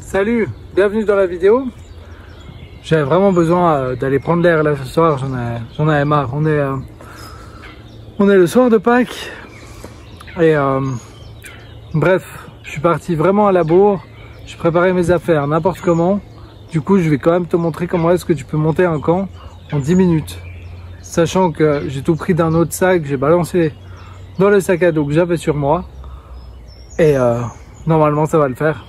Salut, bienvenue dans la vidéo. J'avais vraiment besoin d'aller prendre l'air là ce soir, j'en avais marre. On est le soir de Pâques et bref, je suis parti vraiment à la bourre. J'ai préparé mes affaires n'importe comment. Du coup, je vais quand même te montrer comment est-ce que tu peux monter un camp en 10 minutes. Sachant que j'ai tout pris d'un autre sac, j'ai balancé dans le sac à dos que j'avais sur moi. Et normalement, ça va le faire.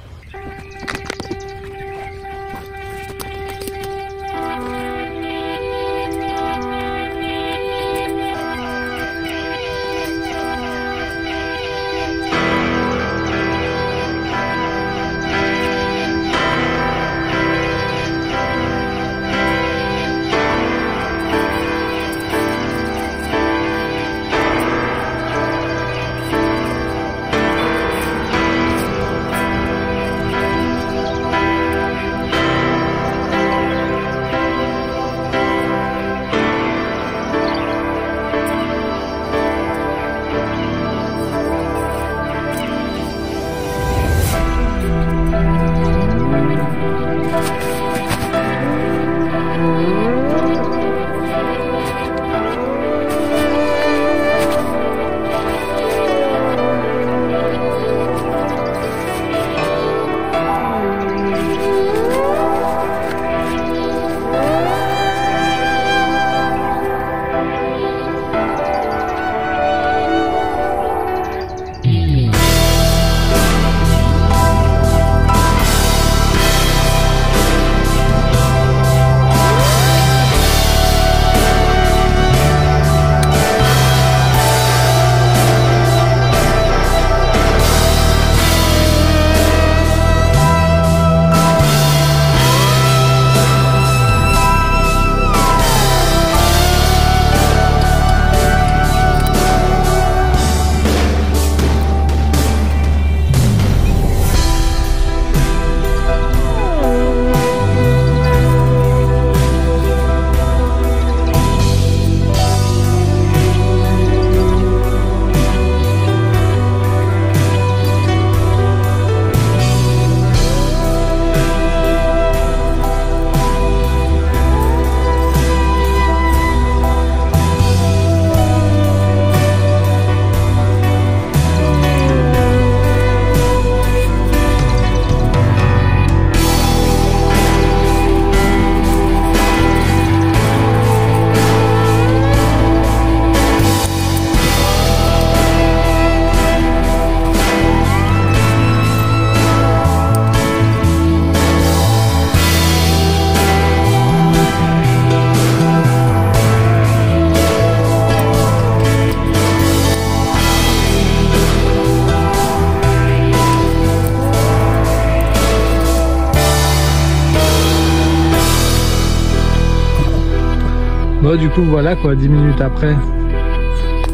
Bon, du coup voilà quoi, 10 minutes après,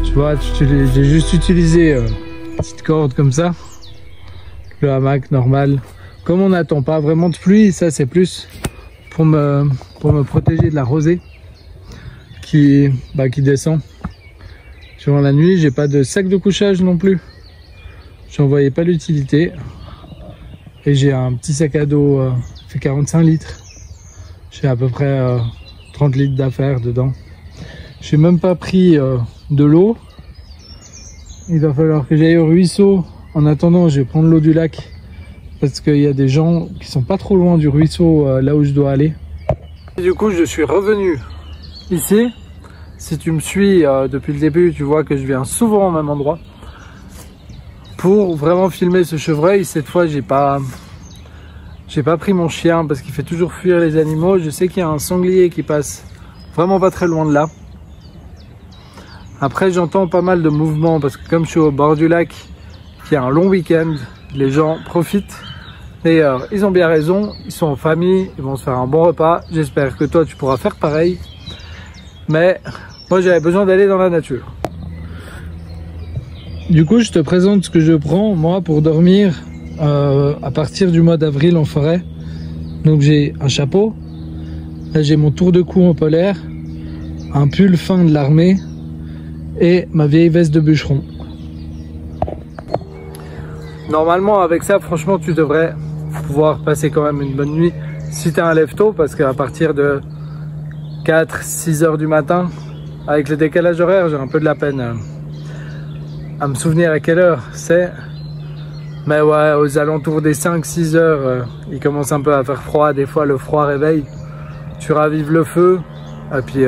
tu vois, j'ai juste utilisé une petite corde comme ça, le hamac normal, comme on n'attend pas vraiment de pluie, ça c'est plus pour me protéger de la rosée qui descend durant la nuit. J'ai pas de sac de couchage non plus, j'en voyais pas l'utilité, et j'ai un petit sac à dos fait 45 litres, j'ai à peu près 30 litres d'affaires dedans. J'ai même pas pris de l'eau. Il va falloir que j'aille au ruisseau. En attendant, je vais prendre l'eau du lac parce qu'il y a des gens qui sont pas trop loin du ruisseau là où je dois aller. Et du coup, je suis revenu ici. Si tu me suis depuis le début, tu vois que je viens souvent au même endroit pour vraiment filmer ce chevreuil. Cette fois, j'ai pas pris mon chien parce qu'il fait toujours fuir les animaux. Je sais qu'il y a un sanglier qui passe vraiment pas très loin de là. Après, j'entends pas mal de mouvements parce que comme je suis au bord du lac, il y a un long week-end, les gens profitent. Et ils ont bien raison, ils sont en famille, ils vont se faire un bon repas. J'espère que toi, tu pourras faire pareil. Mais moi, j'avais besoin d'aller dans la nature. Du coup, je te présente ce que je prends, moi, pour dormir à partir du mois d'avril en forêt. Donc j'ai un chapeau, là j'ai mon tour de cou en polaire, un pull fin de l'armée et ma vieille veste de bûcheron. Normalement avec ça, franchement, tu devrais pouvoir passer quand même une bonne nuit si t'as un lève-tôt, parce qu'à partir de 4-6 heures du matin, avec le décalage horaire, j'ai un peu de la peine à me souvenir à quelle heure c'est. Mais ouais, aux alentours des 5-6 heures, il commence un peu à faire froid. Des fois, le froid réveille. Tu ravives le feu. Et puis,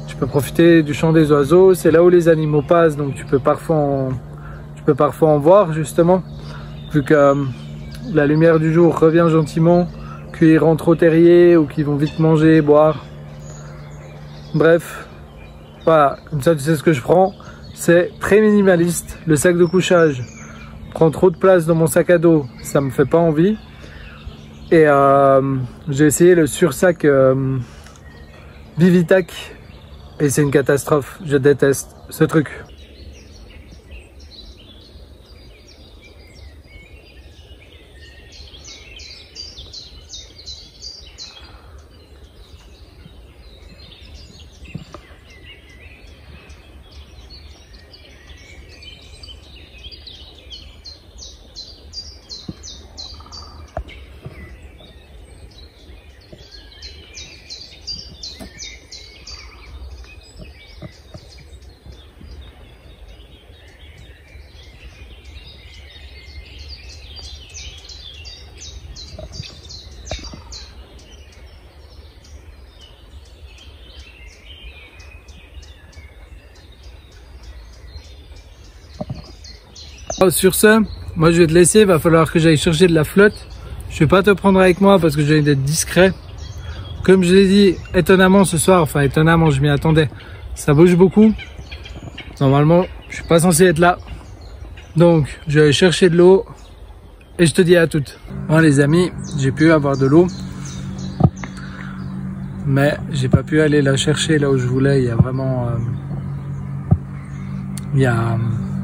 tu peux profiter du chant des oiseaux. C'est là où les animaux passent. Donc, tu peux parfois en voir, justement. Vu que la lumière du jour revient gentiment. Qu'ils rentrent au terrier ou qu'ils vont vite manger, boire. Bref. Voilà. Comme ça, tu sais ce que je prends. C'est très minimaliste. Le sac de couchage prend trop de place dans mon sac à dos, ça me fait pas envie. Et j'ai essayé le sursac Bivitac et c'est une catastrophe. Je déteste ce truc. Sur ce, moi je vais te laisser, il va falloir que j'aille chercher de la flotte. Je vais pas te prendre avec moi parce que je vais être discret. Comme je l'ai dit, étonnamment ce soir, enfin étonnamment je m'y attendais, ça bouge beaucoup. Normalement je suis pas censé être là. Donc je vais aller chercher de l'eau et je te dis à toutes. Bon les amis, j'ai pu avoir de l'eau. Mais j'ai pas pu aller la chercher là où je voulais. Il y a vraiment... il y a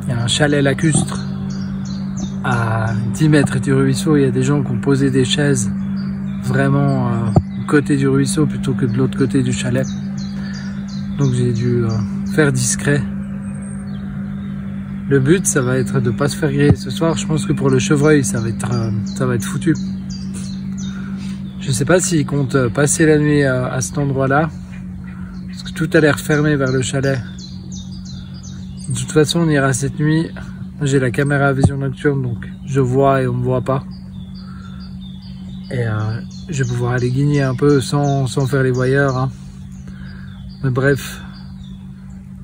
un chalet lacustre à 10 mètres du ruisseau. Il y a des gens qui ont posé des chaises vraiment du côté du ruisseau plutôt que de l'autre côté du chalet. Donc j'ai dû faire discret. Le but, ça va être de ne pas se faire griller ce soir. Je pense que pour le chevreuil, ça va être foutu. Je sais pas s'ils comptent passer la nuit à cet endroit-là. Parce que tout a l'air fermé vers le chalet. De toute façon, on ira cette nuit. J'ai la caméra à vision nocturne, donc je vois et on me voit pas. Et je vais pouvoir aller guigner un peu sans faire les voyeurs. Hein. Mais bref,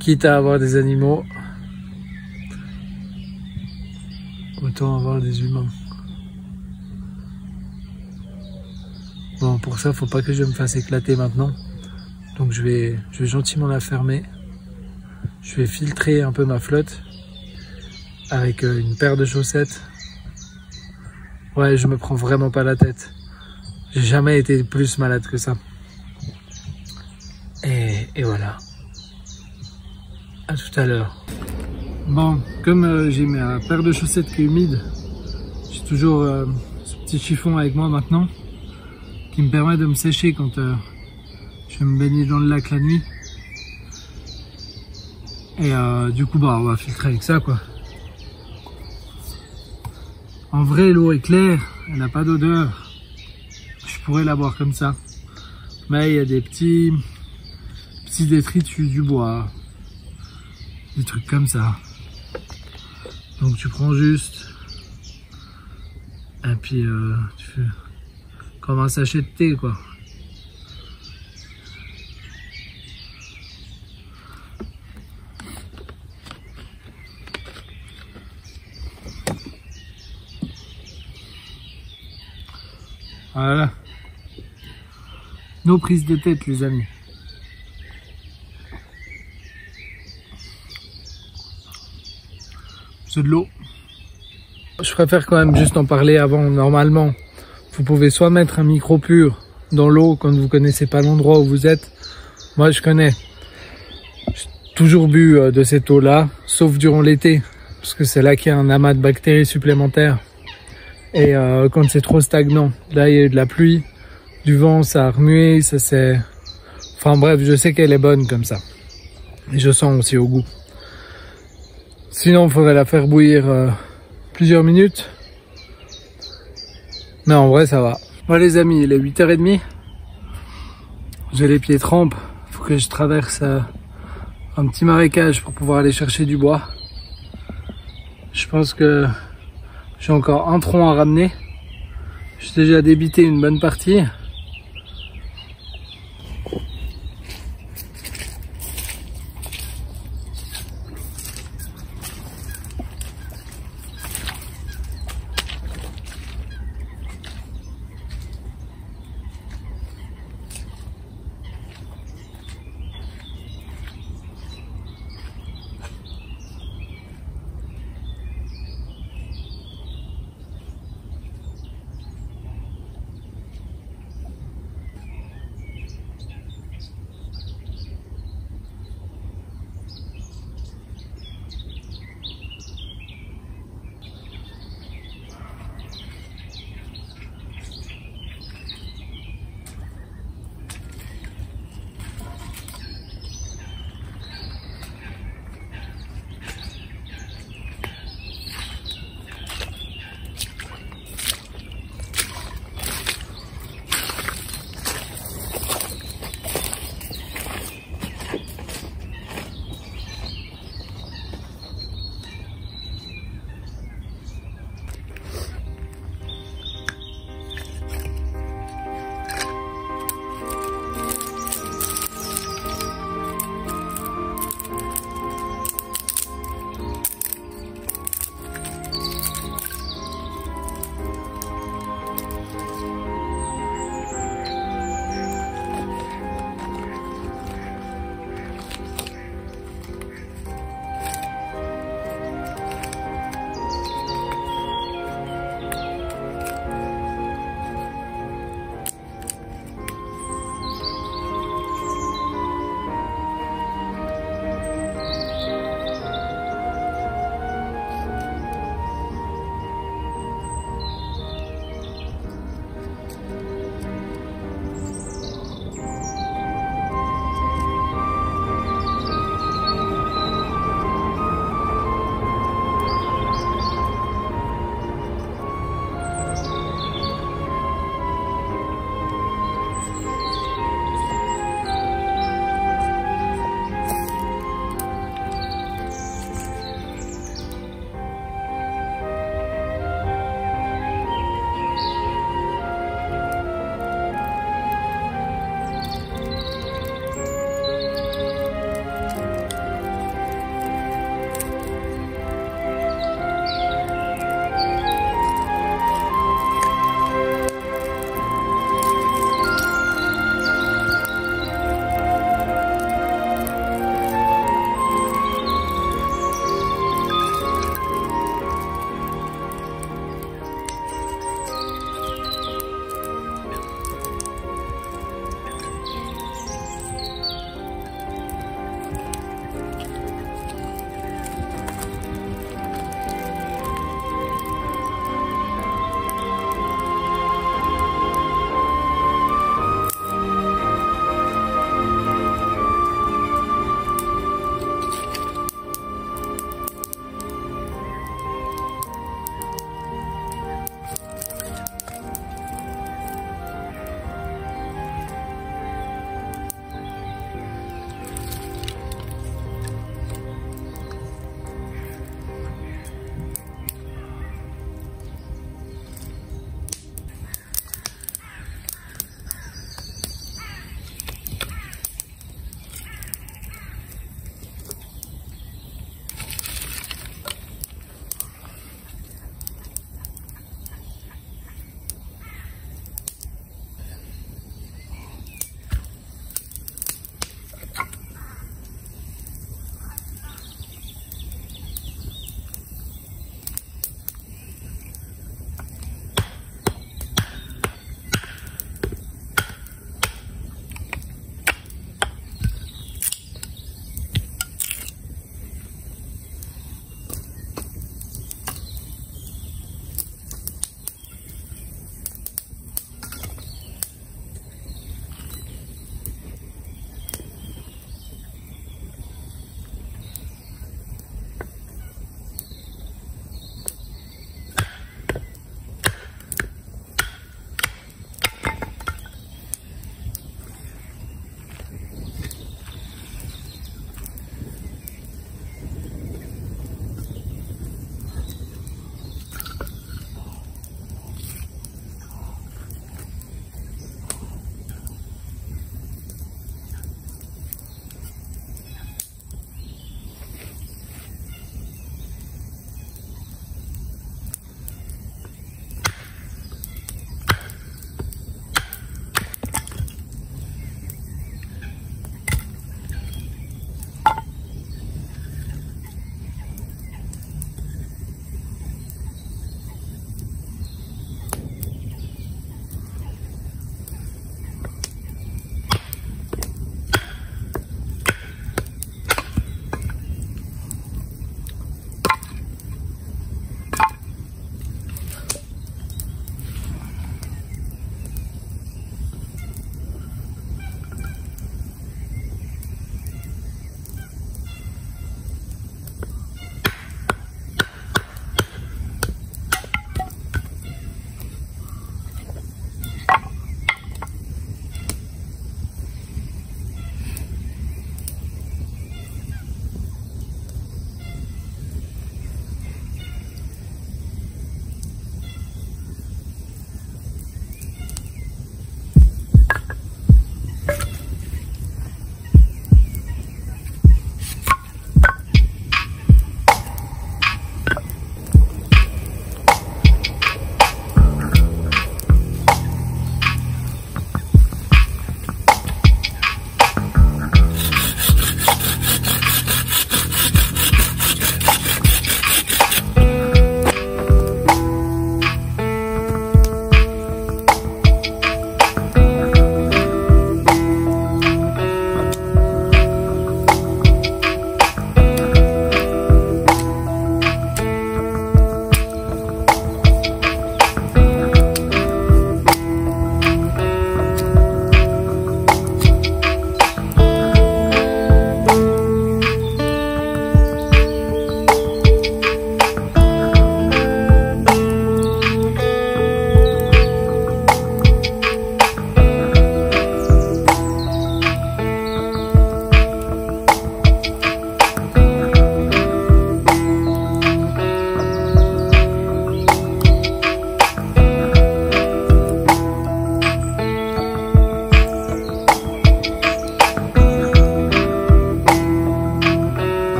quitte à avoir des animaux, autant avoir des humains. Bon, pour ça, faut pas que je me fasse éclater maintenant. Donc je vais gentiment la fermer. Je vais filtrer un peu ma flotte avec une paire de chaussettes. Ouais, je me prends vraiment pas la tête. J'ai jamais été plus malade que ça. Et voilà. À tout à l'heure. Bon, comme j'ai ma paire de chaussettes qui est humide, j'ai toujours ce petit chiffon avec moi maintenant qui me permet de me sécher quand je vais me baigner dans le lac la nuit. Et du coup, bah, on va filtrer avec ça, quoi. En vrai, l'eau est claire, elle n'a pas d'odeur. Je pourrais la boire comme ça. Mais il y a des petits détritus du bois. Des trucs comme ça. Donc tu prends juste. Et puis tu fais comme un sachet de thé, quoi. Voilà. Nos prises de tête, les amis. C'est de l'eau. Je préfère quand même juste en parler avant. Normalement, vous pouvez soit mettre un micro pur dans l'eau quand vous connaissez pas l'endroit où vous êtes. Moi, je connais. J'ai toujours bu de cette eau-là, sauf durant l'été, parce que c'est là qu'il y a un amas de bactéries supplémentaires. Et quand c'est trop stagnant, là il y a eu de la pluie, du vent, ça a remué, ça c'est... Enfin bref, je sais qu'elle est bonne comme ça. Et je sens aussi au goût. Sinon, il faudrait la faire bouillir plusieurs minutes. Mais en vrai, ça va. Bon les amis, il est 8h30. J'ai les pieds trempes. Faut que je traverse un petit marécage pour pouvoir aller chercher du bois. Je pense que j'ai encore un tronc à ramener. J'ai déjà débité une bonne partie.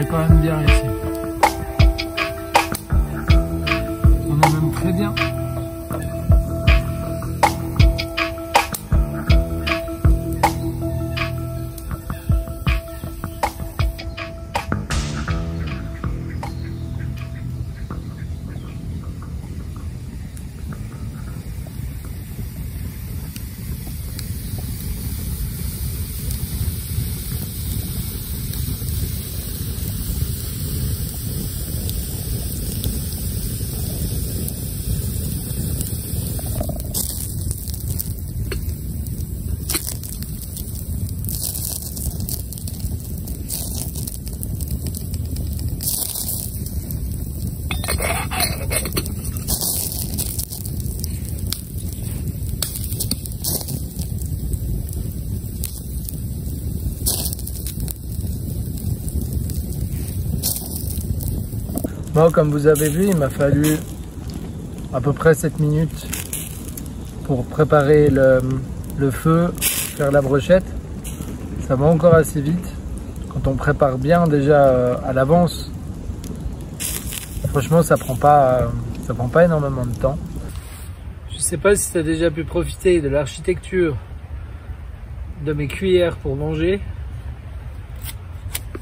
quand même bien ici. On est même très bien. Bon, comme vous avez vu, il m'a fallu à peu près 7 minutes pour préparer le feu, faire la brochette. Ça va encore assez vite. Quand on prépare bien déjà à l'avance, franchement ça prend pas énormément de temps. Je sais pas si tu as déjà pu profiter de l'architecture de mes cuillères pour manger.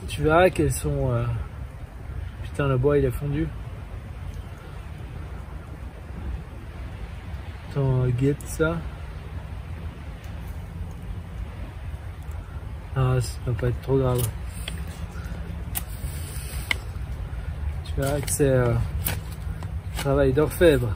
Tu verras qu'elles sont... Putain, le bois il est fondu. Attends, guette ça. Ah, ça va pas être trop grave. Tu verras que c'est travail d'orfèvre.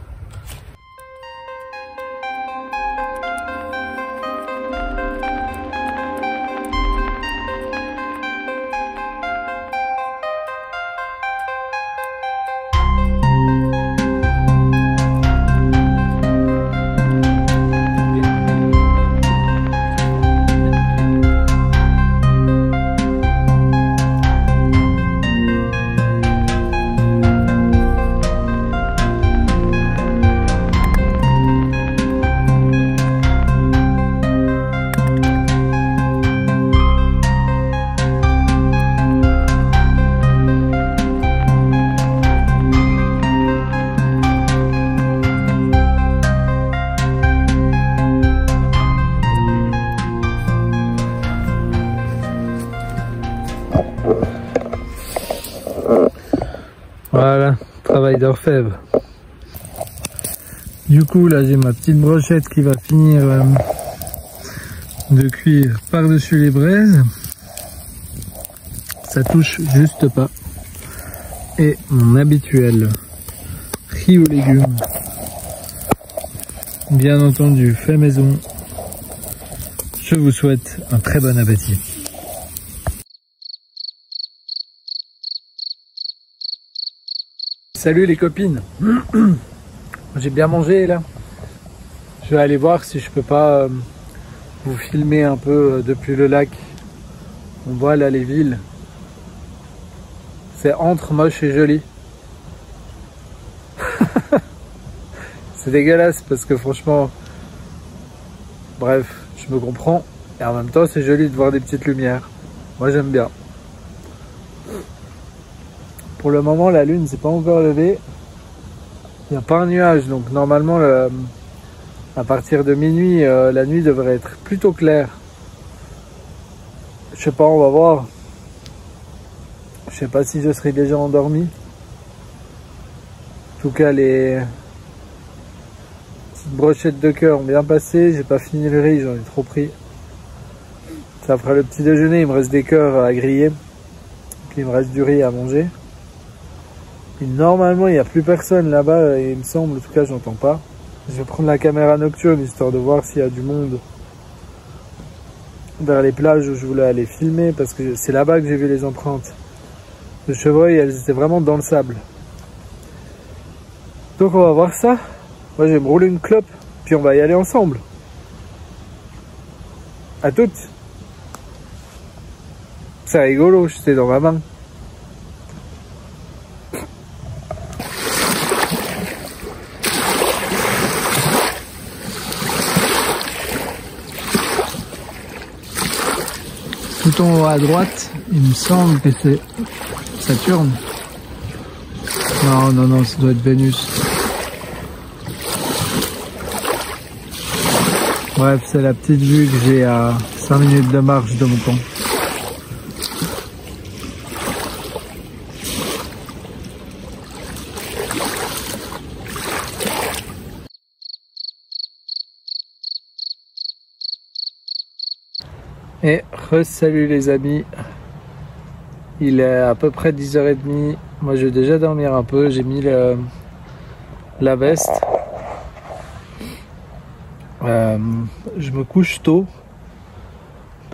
Voilà, travail d'orfèvre. Du coup, là, j'ai ma petite brochette qui va finir de cuire par-dessus les braises. Ça touche juste pas. Et mon habituel riz aux légumes. Bien entendu, fait maison. Je vous souhaite un très bon appétit. Salut les copines. J'ai bien mangé là. Je vais aller voir si je peux pas vous filmer un peu depuis le lac. On voit là les villes. C'est entre moche et joli. C'est dégueulasse parce que franchement, bref, je me comprends. Et en même temps, c'est joli de voir des petites lumières. Moi, j'aime bien. Pour le moment, la lune s'est pas encore levée. Il n'y a pas un nuage, donc normalement, à partir de minuit, la nuit devrait être plutôt claire. Je sais pas, on va voir. Je sais pas si je serai déjà endormi. En tout cas, les petites brochettes de cœur ont bien passé. J'ai pas fini le riz, j'en ai trop pris. Ça fera le petit déjeuner, il me reste des cœurs à griller. Puis il me reste du riz à manger. Et normalement, il n'y a plus personne là-bas, il me semble, en tout cas, j'entends pas. Je vais prendre la caméra nocturne, histoire de voir s'il y a du monde vers les plages où je voulais aller filmer, parce que c'est là-bas que j'ai vu les empreintes de chevreuil, elles étaient vraiment dans le sable. Donc on va voir ça. Moi, je vais me rouler une clope, puis on va y aller ensemble. À toutes. C'est rigolo, j'étais dans ma main. Tout en haut à droite, il me semble que c'est Saturne. Non, non, non, ça doit être Vénus. Bref, c'est la petite vue que j'ai à 5 minutes de marche de mon camp. Et salut les amis, il est à peu près 10h30, moi je vais déjà dormir un peu, j'ai mis la veste. Je me couche tôt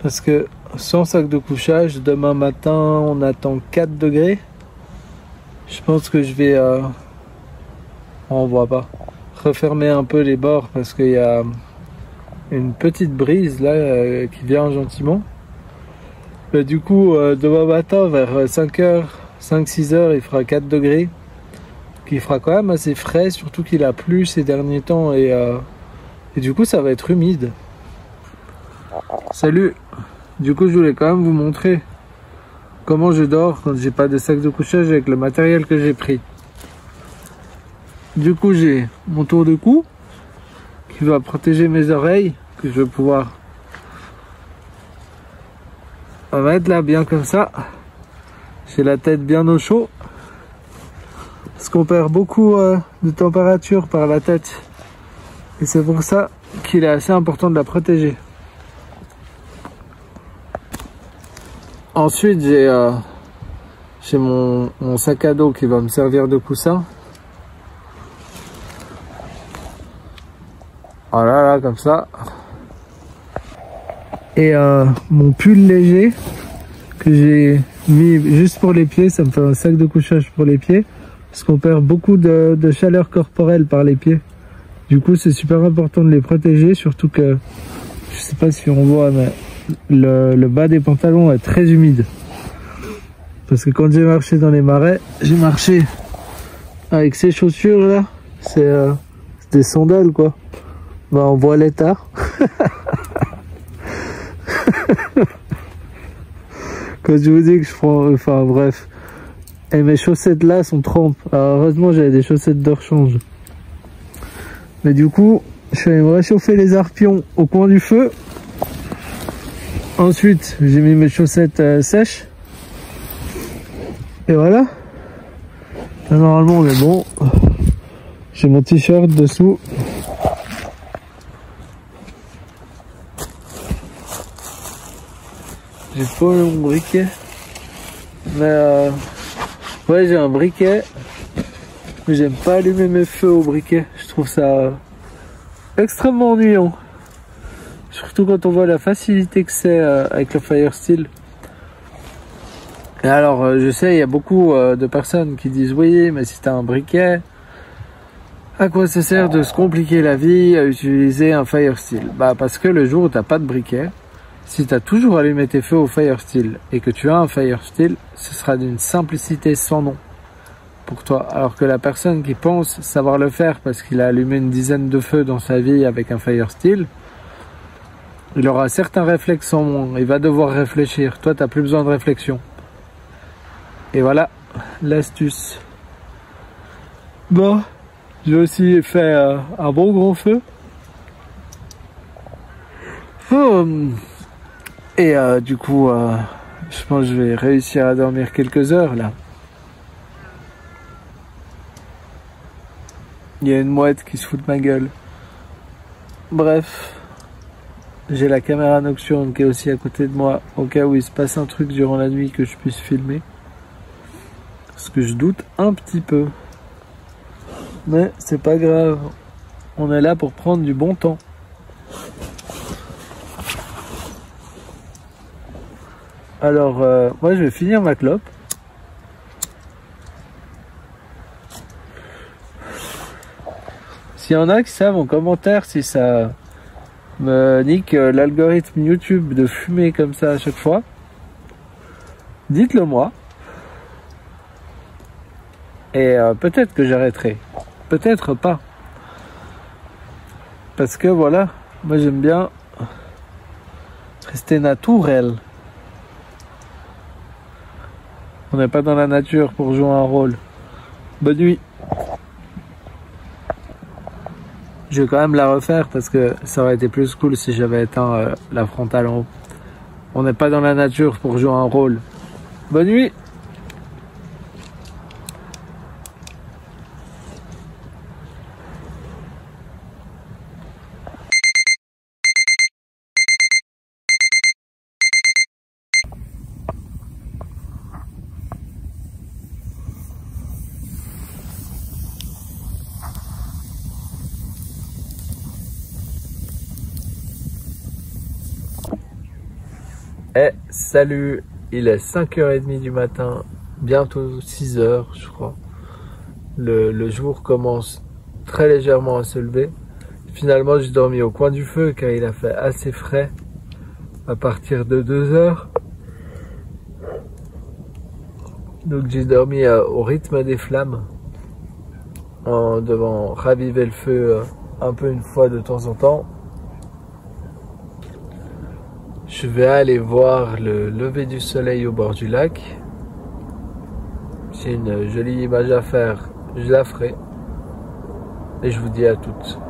parce que sans sac de couchage, demain matin on attend 4 degrés. Je pense que je vais, on voit pas, refermer un peu les bords parce qu'il y a une petite brise là qui vient gentiment. Mais du coup demain matin vers 5h, 5-6h il fera 4 degrés. Qui fera quand même assez frais, surtout qu'il a plu ces derniers temps et du coup ça va être humide. Salut. Du coup je voulais quand même vous montrer comment je dors quand j'ai pas de sac de couchage avec le matériel que j'ai pris. Du coup j'ai mon tour de cou qui va protéger mes oreilles, que je vais pouvoir mettre là bien comme ça. J'ai la tête bien au chaud parce qu'on perd beaucoup de température par la tête et c'est pour ça qu'il est assez important de la protéger. Ensuite j'ai mon sac à dos qui va me servir de coussin. Voilà, là, comme ça. Et mon pull léger que j'ai mis juste pour les pieds, ça me fait un sac de couchage pour les pieds parce qu'on perd beaucoup de chaleur corporelle par les pieds. Du coup c'est super important de les protéger, surtout que je sais pas si on voit mais le bas des pantalons est très humide parce que quand j'ai marché dans les marais, j'ai marché avec ces chaussures là, c'est des sandales quoi. Bah on voit l'état. Quand je vous dis que je prends, enfin bref. Et mes chaussettes là sont trempes. Alors heureusement j'avais des chaussettes de rechange. Mais du coup, je suis allé me réchauffer les arpions au coin du feu. Ensuite, j'ai mis mes chaussettes sèches. Et voilà. Là, normalement on est bon. J'ai mon t-shirt dessous. J'ai pas mon briquet, mais ouais j'ai un briquet, mais j'aime pas allumer mes feux au briquet, je trouve ça extrêmement ennuyant, surtout quand on voit la facilité que c'est avec le Firesteel. Et alors je sais il y a beaucoup de personnes qui disent oui mais si t'as un briquet, à quoi ça sert de se compliquer la vie à utiliser un Firesteel? Bah parce que le jour où t'as pas de briquet, si tu as toujours allumé tes feux au Firesteel et que tu as un Firesteel, ce sera d'une simplicité sans nom pour toi. Alors que la personne qui pense savoir le faire parce qu'il a allumé une dizaine de feux dans sa vie avec un Firesteel, il aura certains réflexes en moins. Il va devoir réfléchir. Toi, tu n'as plus besoin de réflexion. Et voilà l'astuce. Bon, j'ai aussi fait un bon gros feu. Et du coup, je pense que je vais réussir à dormir quelques heures là. Il y a une mouette qui se fout de ma gueule. Bref, j'ai la caméra nocturne qui est aussi à côté de moi au cas où il se passe un truc durant la nuit que je puisse filmer. Parce que je doute un petit peu. Mais c'est pas grave. On est là pour prendre du bon temps. Alors, moi je vais finir ma clope. S'il y en a qui savent en commentaire si ça me nique l'algorithme YouTube de fumer comme ça à chaque fois, dites-le moi. Et peut-être que j'arrêterai. Peut-être pas. Parce que voilà, moi j'aime bien rester naturel. On n'est pas dans la nature pour jouer un rôle. Bonne nuit. Je vais quand même la refaire parce que ça aurait été plus cool si j'avais éteint la frontale en haut. On n'est pas dans la nature pour jouer un rôle. Bonne nuit. Salut, il est 5h30 du matin, bientôt 6h je crois. Le jour commence très légèrement à se lever. Finalement j'ai dormi au coin du feu car il a fait assez frais à partir de 2h. Donc j'ai dormi au rythme des flammes en devant raviver le feu un peu une fois de temps en temps. Je vais aller voir le lever du soleil au bord du lac. J'ai une jolie image à faire, je la ferai. Et je vous dis à toutes.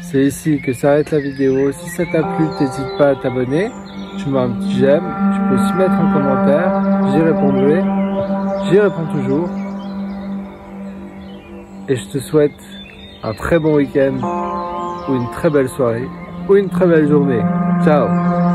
C'est ici que s'arrête la vidéo. Si ça t'a plu, n'hésite pas à t'abonner. Tu mets un petit j'aime. Tu peux aussi mettre un commentaire. J'y répondrai. J'y réponds toujours. Et je te souhaite un très bon week-end ou une très belle soirée ou une très belle journée. Ciao!